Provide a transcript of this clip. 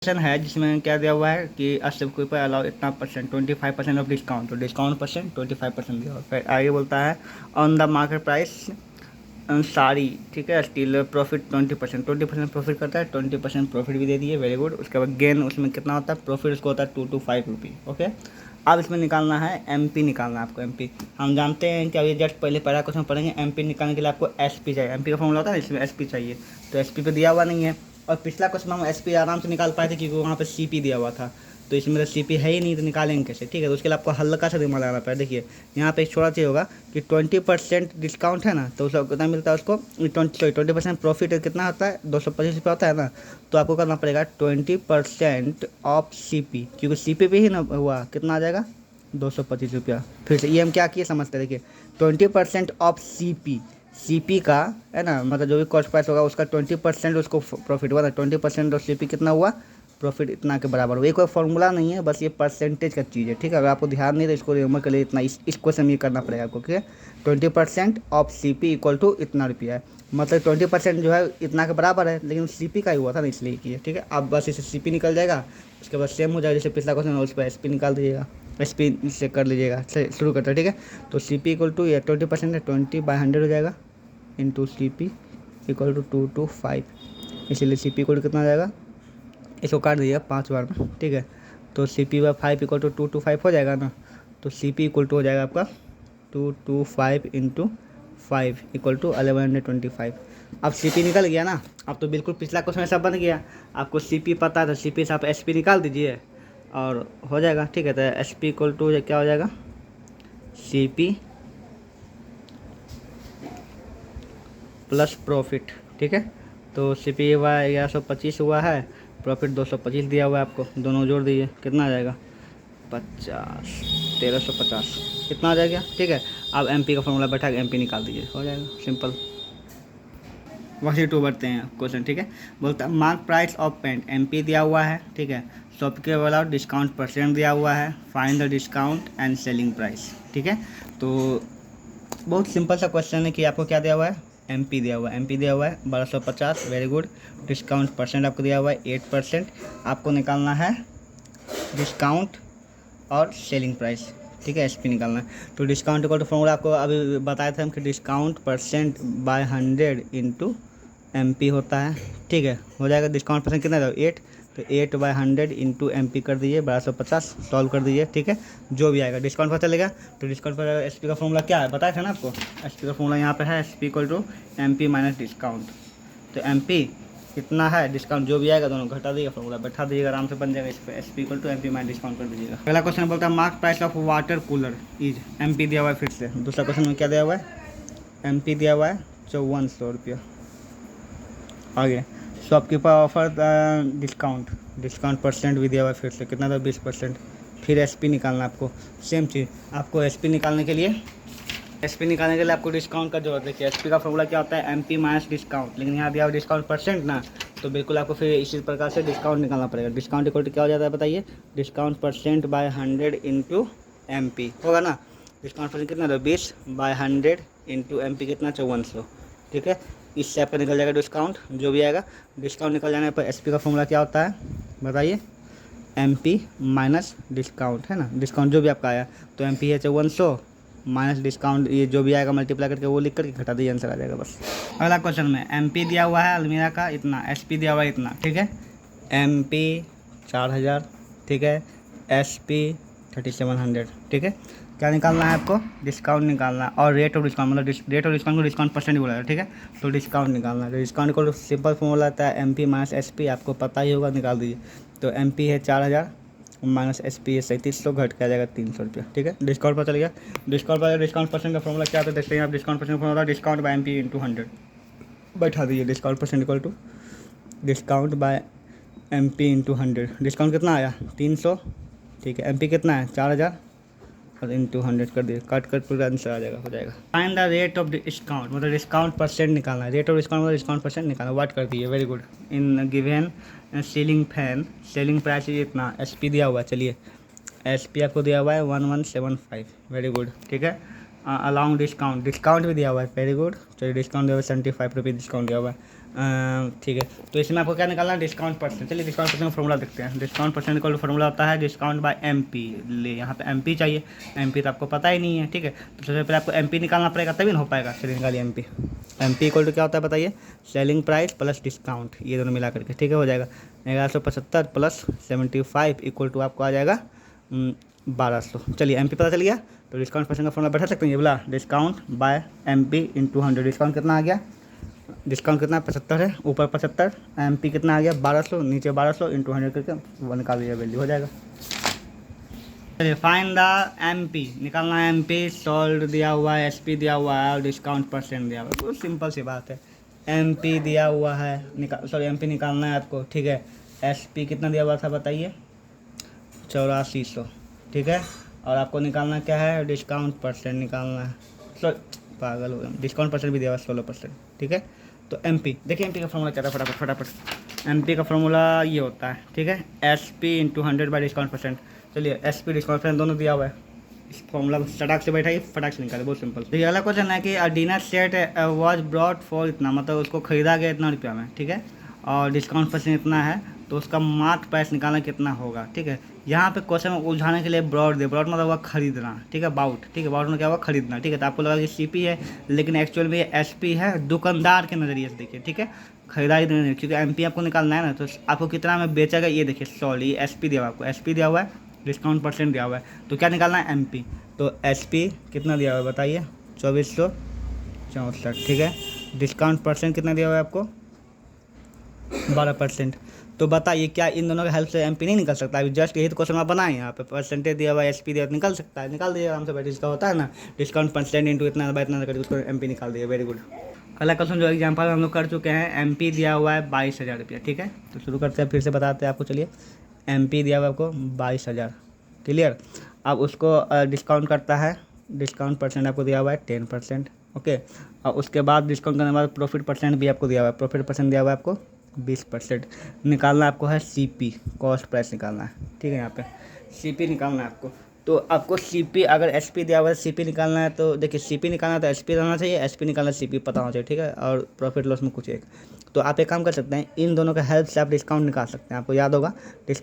Option है जिसमें क्या दिया हुआ है कि अशरफ के ऊपर अलाउ इतना परसेंट 25% ऑफ डिस्काउंट, तो डिस्काउंट परसेंट 25% दिया हुआ है। फिर आगे बोलता है on the market price sari, ठीक है, स्टील प्रॉफिट 20% प्रॉफिट करता है, 20% प्रॉफिट भी दे दिए, वेरी गुड। उसके बाद गेन उसमें कितना होता है, प्रॉफिट उसको होता है 2 to 5 रुपी, ओके। अब इसमें निकालना है एमपी, निकालना है आपको एमपी। हम जानते हैं कि अभी जस्ट पहले पहला क्वेश्चन पढ़ेंगे, एमपी निकालने के लिए आपको एसपी चाहिए, एमपी का फॉर्मूला होता है इसमें एसपी चाहिए, तो एसपी पे दिया हुआ नहीं है। और पिछला क्वेश्चन हम एसपी आराम से निकाल पाए थे क्योंकि वहाँ पे सीपी दिया हुआ था, तो इसमें तो सीपी है ही नहीं, तो निकालेंगे कैसे, ठीक है। तो उसके लिए आपको हल्का सा दिमाग लगाना पड़ेगा। देखिए यहाँ पे एक छोटा चीज़ होगा कि 20% डिस्काउंट है ना, तो उसको कितना मिलता है, उसको 20% प्रॉफिट कितना होता है, 225 रुपये होता है ना, तो आपको करना पड़ेगा 20% ऑफ सीपी, क्योंकि सीपी पे ही ना हुआ, कितना आ जाएगा 225 रुपया। फिर से ये हम क्या किए समझते हैं, देखिए 20% ऑफ सीपी का है ना, मतलब जो भी कॉस्ट प्राइस होगा उसका 20% उसको प्रॉफिट हुआ, 20% ऑफ सीपी कितना हुआ, प्रॉफिट इतना के बराबर हुआ। ये कोई फॉर्मूला नहीं है, बस ये परसेंटेज का चीज़ है, ठीक है। अगर आपको ध्यान नहीं तो इसको रिमेंबर के लिए इतना इस क्वेश्चन ये करना पड़ेगा आपको कि 20% ऑफ सीपी इक्वल टू इतना रुपया है, मतलब 20% जो है इतना के बराबर है, लेकिन सीपी का ही हुआ था ना इसलिए किया, ठीक है। अब बस इसे सीपी निकल जाएगा, उसके बाद सेम हो जाएगा जैसे पिछला क्वेश्चन है, उस पर एसपी निकाल दीजिएगा, एसपी से कर लीजिएगा, शुरू करते हैं, ठीक है। तो सीपी इक्वल टू ये 20% है, 20/100 हो जाएगा into CP equal to 2 to 5, इसीलिए सीपी इक्वल कितना आ जाएगा, इसको काट दीजिएगा 5 बार में, ठीक है। तो CP/5 इक्वल टू 2 to 5 हो जाएगा ना, तो CP इक्वल टू हो जाएगा आपका 2 to 5 इंटू 5 इक्वल टू 1125। अब CP निकल गया ना, अब तो बिल्कुल पिछला क्वेश्चन ऐसा बन गया, आपको CP पता है तो CP से आप SP निकाल दीजिए और हो जाएगा, ठीक है। तो SP इक्वल टू क्या हो जाएगा, CP प्लस प्रॉफिट, ठीक है। तो CP हुआ 1125 हुआ है, प्रॉफिट 225 दिया हुआ है आपको, दोनों जोड़ दीजिए कितना आ जाएगा 50, 1350 कितना आ जाएगा, ठीक है। अब MP का फॉर्मूला बैठा के MP निकाल दीजिए, हो जाएगा सिंपल। वही टू बढ़ते हैं क्वेश्चन, ठीक है। बोलता है mark price of paint, MP दिया हुआ है, ठीक है। शॉप के वाला डिस्काउंट परसेंट दिया हुआ है, find the discount and selling price, ठीक है। तो बहुत सिंपल सा क्वेश्चन है कि आपको क्या दिया हुआ है, MP दिया हुआ है, MP दिया हुआ है 1250, वेरी गुड। डिस्काउंट परसेंट आपको दिया हुआ है 8%, आपको निकालना है डिस्काउंट और सेलिंग प्राइस, ठीक है, SP निकालना है। तो डिस्काउंट इक्वल टू फॉर्मूला आपको अभी बताए थे हम कि discount percent by 100 into MP होता है, ठीक है। हो जाएगा डिस्काउंट परसेंट कितना था 8, तो 8/100 इंटू MP कर दीजिए 1250, सॉल्व कर दीजिए, ठीक है। जो भी आएगा डिस्काउंट पता चलेगा, तो डिस्काउंट पर SP का फॉर्मूला क्या है बताया था ना आपको, SP का फॉर्मूला यहाँ पे है SP equal to MP minus discount. तो MP कितना है, डिस्काउंट जो भी आएगा दोनों घटा दीजिएगा, फॉर्मूला बैठा दीजिएगा, आराम से बन जाएगा। इस पर SP equal to MP minus discount कर दीजिएगा। पहला क्वेश्चन बोलता है mark price of water cooler is, MP दिया हुआ है फिर से। दूसरा क्वेश्चन में क्या दिया हुआ है, MP दिया हुआ है 5400 रुपया। आगे शॉपकीपर ऑफर डिस्काउंट परसेंट भी दिया हुआ है फिर से, कितना था 20%। फिर SP निकालना आपको, सेम चीज़ आपको SP निकालने के लिए आपको डिस्काउंट का जरूरत है कि SP का फॉर्मूला क्या होता है MP माइनस डिस्काउंट, लेकिन यहाँ दिया हुआ डिस्काउंट परसेंट ना, तो बिल्कुल आपको फिर इसी प्रकार से डिस्काउंट निकालना पड़ेगा। डिस्काउंट इक्वल टू क्या हो जाता है बताइए, discount percent by 100 into MP होगा ना, डिस्काउंट परसेंट कितना था 20/100 इंटू MP कितना 5400, ठीक है। इससे आपका निकल जाएगा डिस्काउंट जो भी आएगा। डिस्काउंट निकल जाने पर SP का फॉर्मूला क्या होता है बताइए, MP माइनस डिस्काउंट, है ना, डिस्काउंट जो भी आपका आया, तो MP है 5400 माइनस डिस्काउंट, ये जो भी आएगा मल्टीप्लाई करके वो लिख करके घटा दीजिए, आंसर आ जाएगा बस। अगला क्वेश्चन में MP दिया हुआ है अलमीरा का इतना, SP दिया हुआ है इतना, ठीक है। MP 4000, ठीक है, SP 3700, ठीक है। क्या निकालना है आपको, डिस्काउंट निकालना है और रेट ऑफ डिस्काउंट, मतलब रेट ऑफ डिस्काउंट को डिस्काउंट परसेंट बोला है, ठीक है। तो डिस्काउंट निकालना है, तो डिस्काउंट को सिंपल फॉर्मूला आता है MP माइनस SP, आपको पता ही होगा, निकाल दीजिए। तो MP है 4000 माइनस SP है 3700, घट के आ जाएगा 300 रुपया, ठीक है। डिस्काउंट पर चल गया, डिस्काउंट परसेंट का फॉर्मूला क्या आता है देखते हैं आप। डिस्काउंट परसेंट का formula discount by MP into 100, बैठा दीजिए discount percent equal to discount by MP into 100। Discount कितना आया 300, ठीक है। MP कितना है 4000 और इंटू 100 कर दिए, काट कर पूरा आंसर आ जाएगा, हो जाएगा। Find the rate of discount, मतलब डिस्काउंट परसेंट निकालना है, रेट ऑफ डिस्काउंट मतलब डिस्काउंट परसेंट निकालना, वाट कर दिए, very good. In given ceiling fan, selling price इतना, SP दिया हुआ है, चलिए SP आपको दिया हुआ है 1175, वेरी गुड, ठीक है। अलॉन्ग डिस्काउंट भी दिया हुआ है, वेरी गुड। चलिए डिस्काउंट दिया हुआ है 75 रुपये डिस्काउंट दिया हुआ है। ठीक है, तो इसमें आपको क्या निकालना है, डिस्काउंट परसेंट। चलिए डिस्काउंट परसेंट का फॉर्मूला देखते हैं। डिस्काउंट परसेंट का फॉर्मूला होता है डिस्काउंट बाय एमपी। ले यहाँ पे एमपी चाहिए, एमपी तो आपको पता ही नहीं है, ठीक है। तो सबसे पहले आपको एमपी निकालना पड़ेगा तभी ना हो पाएगा। चलिए निकालिए एमपी। एमपी इक्वल टू क्या होता है बताइए, सेलिंग प्राइस प्लस डिस्काउंट, ये दोनों मिला करके, ठीक है, हो जाएगा 1175 प्लस 75 इक्वल टू आपको आ जाएगा 1200। चलिए एमपी पता चल गया, तो डिस्काउंट परसेंट का फॉर्मूला बैठा सकते हैं ये बोला, discount bye MP into 100। Discount कितना आ गया, डिस्काउंट कितना 75 है, ऊपर 75, एमपी कितना आ गया 1200, नीचे 1200 इंटू 100 करके वो निकाल दिया, वैल्यू हो जाएगा। चलिए फाइंड द एमपी, निकालना है एमपी, सोल्ड दिया हुआ है, एसपी दिया हुआ है और डिस्काउंट परसेंट दिया हुआ है। बहुत सिंपल सी बात है, एमपी दिया हुआ है, एमपी निकालना है आपको, ठीक है। एसपी कितना दिया हुआ था बताइए, 8400, ठीक है। और आपको निकालना क्या है, डिस्काउंट परसेंट निकालना है, पागल हो गया, डिस्काउंट परसेंट भी दिया हुआ 16%, ठीक है। तो एमपी देखिए, एमपी का फॉर्मूला क्या था, फटाफट फटाफट। एमपी का फॉर्मूला ये होता है, ठीक है, SP into 100 by discount percent. चलिए एसपी डिस्काउंट परसेंट दोनों दिया हुआ है, इस फॉर्मूला सटाक से बैठाइए, फटाक से निकाले, बहुत सिंपल। तो ये अगला क्वेश्चन है कि a dinner set was broad for इतना, मतलब उसको खरीदा गया इतना रुपया में, ठीक है, और डिस्काउंट परसेंट इतना है, तो उसका मार्क प्राइस निकालना कितना होगा, ठीक है। यहाँ पे क्वेश्चन उलझाने के लिए ब्रॉड दे, ब्रॉड मतलब हुआ खरीदना, ठीक है, बाउट, ठीक है, बाउट में क्या हुआ खरीदना, ठीक है। तो आपको लगा कि सीपी है, लेकिन एक्चुअल में ये एसपी है, दुकानदार के नज़रिए से देखिए, ठीक है, खरीदारी नहीं, क्योंकि एमपी आपको निकालना है ना, तो आपको कितना में बेचेगा ये देखिए, 100, ये एसपी दिया हुआ है आपको, एसपी दिया हुआ है, डिस्काउंट परसेंट दिया हुआ है, तो क्या निकालना है एमपी। तो एसपी कितना दिया हुआ है बताइए, 2464, ठीक है। डिस्काउंट परसेंट कितना दिया हुआ है आपको, 12%। तो बताइए क्या इन दोनों के हेल्प से एमपी नहीं निकल सकता, अभी जस्ट यही तो क्वेश्चन आप बनाए, यहाँ पे परसेंटेज दिया हुआ है, एसपी दिया हुआ, निकल सकता है, निकाल दिए आराम से, बैठे इसका होता है ना, डिस्काउंट परसेंट इंटू इतना बाय इतना करके उसको एमपी निकाल दिया, वेरी गुड। अगला क्वेश्चन जो एग्जाम्पल हम लोग कर चुके हैं, एमपी दिया हुआ है 22,000 रुपया, ठीक है। तो शुरू करते हैं, फिर से बताते हैं आपको, चलिए एमपी दिया हुआ है आपको 22,000, क्लियर। अब उसको डिस्काउंट करता है, डिस्काउंट परसेंट आपको दिया हुआ है 10%, ओके। और उसके बाद डिस्काउंट करने के बाद प्रॉफिट परसेंट भी आपको दिया हुआ है, प्रॉफिट परसेंट दिया हुआ है आपको 20%। निकालना आपको है सीपी, कॉस्ट प्राइस निकालना है, ठीक है, यहाँ पे सीपी निकालना है आपको। तो आपको सीपी, अगर एसपी दिया हुआ है सीपी निकालना है, तो देखिए सीपी निकालना है तो एसपी रहना चाहिए, एसपी निकालना सीपी पता होना चाहिए, ठीक है, और प्रॉफिट लॉस में कुछ एक। तो आप एक काम कर सकते हैं, इन दोनों का हेल्प से आप डिस्काउंट निकाल सकते हैं, आपको याद होगा